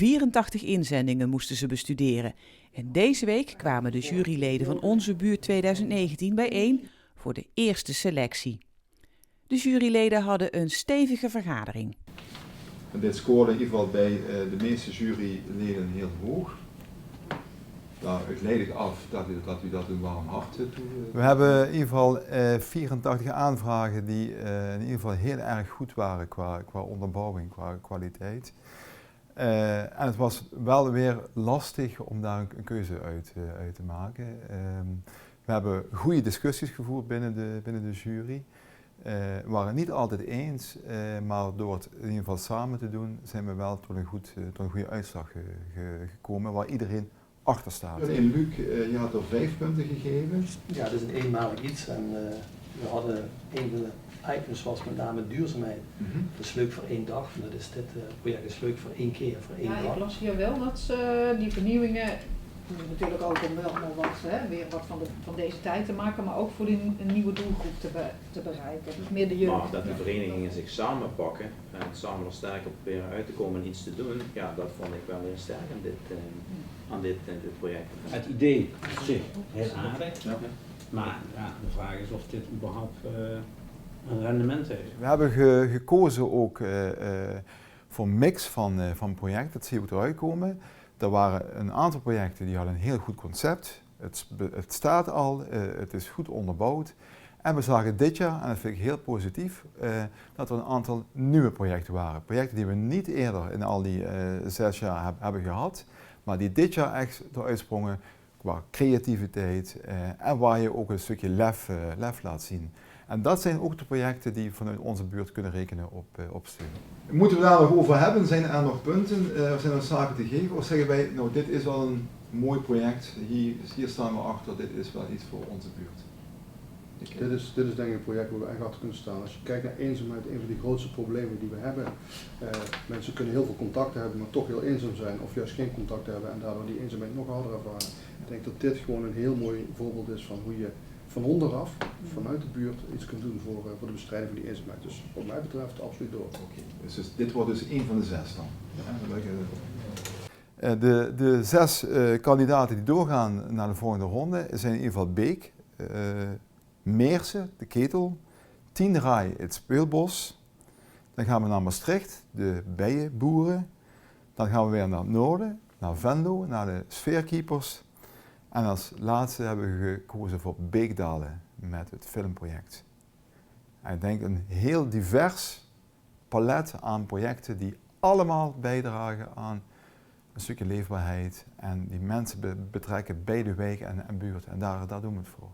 84 inzendingen moesten ze bestuderen. En deze week kwamen de juryleden van Onze Buurt 2019 bijeen voor de eerste selectie. De juryleden hadden een stevige vergadering. En dit scoorde in ieder geval bij de meeste juryleden heel hoog. Het leidde af dat u dat een warm hart toe... We hebben in ieder geval 84 aanvragen die in ieder geval heel erg goed waren qua onderbouwing, qua kwaliteit. En het was wel weer lastig om daar een keuze uit te maken. We hebben goede discussies gevoerd binnen de jury. We waren het niet altijd eens, maar door het in ieder geval samen te doen zijn we wel tot een goede uitslag gekomen waar iedereen achter staat. En Luc, je had er 5 punten gegeven. Ja, dat is een eenmalig iets en we hadden een van de items was met name duurzaamheid. Dat is leuk voor 1 dag, en dat is dit project is leuk voor 1 keer, voor 1 dag. Ja, ik las hier wel dat ze die vernieuwingen, natuurlijk ook om wel nog weer wat van deze tijd te maken, maar ook voor een nieuwe doelgroep te bereiken. Dus meer de jeugd. Maar dat de verenigingen zich samenpakken en samen er sterker proberen uit te komen en iets te doen, ja, dat vond ik wel heel sterk aan dit project. Het idee op zich heel aardig, ja. Maar ja, de vraag is of dit überhaupt een rendement heeft. We hebben gekozen ook voor een mix van projecten, dat zie je ook eruit komen. Er waren een aantal projecten die hadden een heel goed concept. Het staat al, het is goed onderbouwd. En we zagen dit jaar, en dat vind ik heel positief, dat er een aantal nieuwe projecten waren. Projecten die we niet eerder in al die 6 jaar hebben gehad, maar die dit jaar echt eruit sprongen qua creativiteit en waar je ook een stukje lef laat zien. En dat zijn ook de projecten die vanuit onze buurt kunnen rekenen op steun. Moeten we daar nog over hebben? Zijn er nog punten? Zijn er zaken te geven? Of zeggen wij, nou dit is wel een mooi project, hier staan we achter, dit is wel iets voor onze buurt? Dit is denk ik een project waar we echt achter kunnen staan. Als je kijkt naar eenzaamheid, een van die grootste problemen die we hebben. Mensen kunnen heel veel contacten hebben, maar toch heel eenzaam zijn of juist geen contact hebben en daardoor die eenzaamheid nog harder ervaren. Ik denk dat dit gewoon een heel mooi voorbeeld is van hoe je van onderaf, vanuit de buurt, iets kunt doen voor de bestrijding van die eenzaamheid. Dus wat mij betreft absoluut door. Dus dit wordt dus 1 van de 6 dan? Ja, de 6 kandidaten die doorgaan naar de volgende ronde zijn in ieder geval Beek, Meersen, de Ketel, Tienraai, het Speelbos. Dan gaan we naar Maastricht, de bijenboeren. Dan gaan we weer naar het noorden, naar Venlo, naar de sfeerkeepers. En als laatste hebben we gekozen voor Beekdalen met het filmproject. En ik denk een heel divers palet aan projecten die allemaal bijdragen aan een stukje leefbaarheid en die mensen betrekken bij de wijk en buurt. En daar doen we het voor.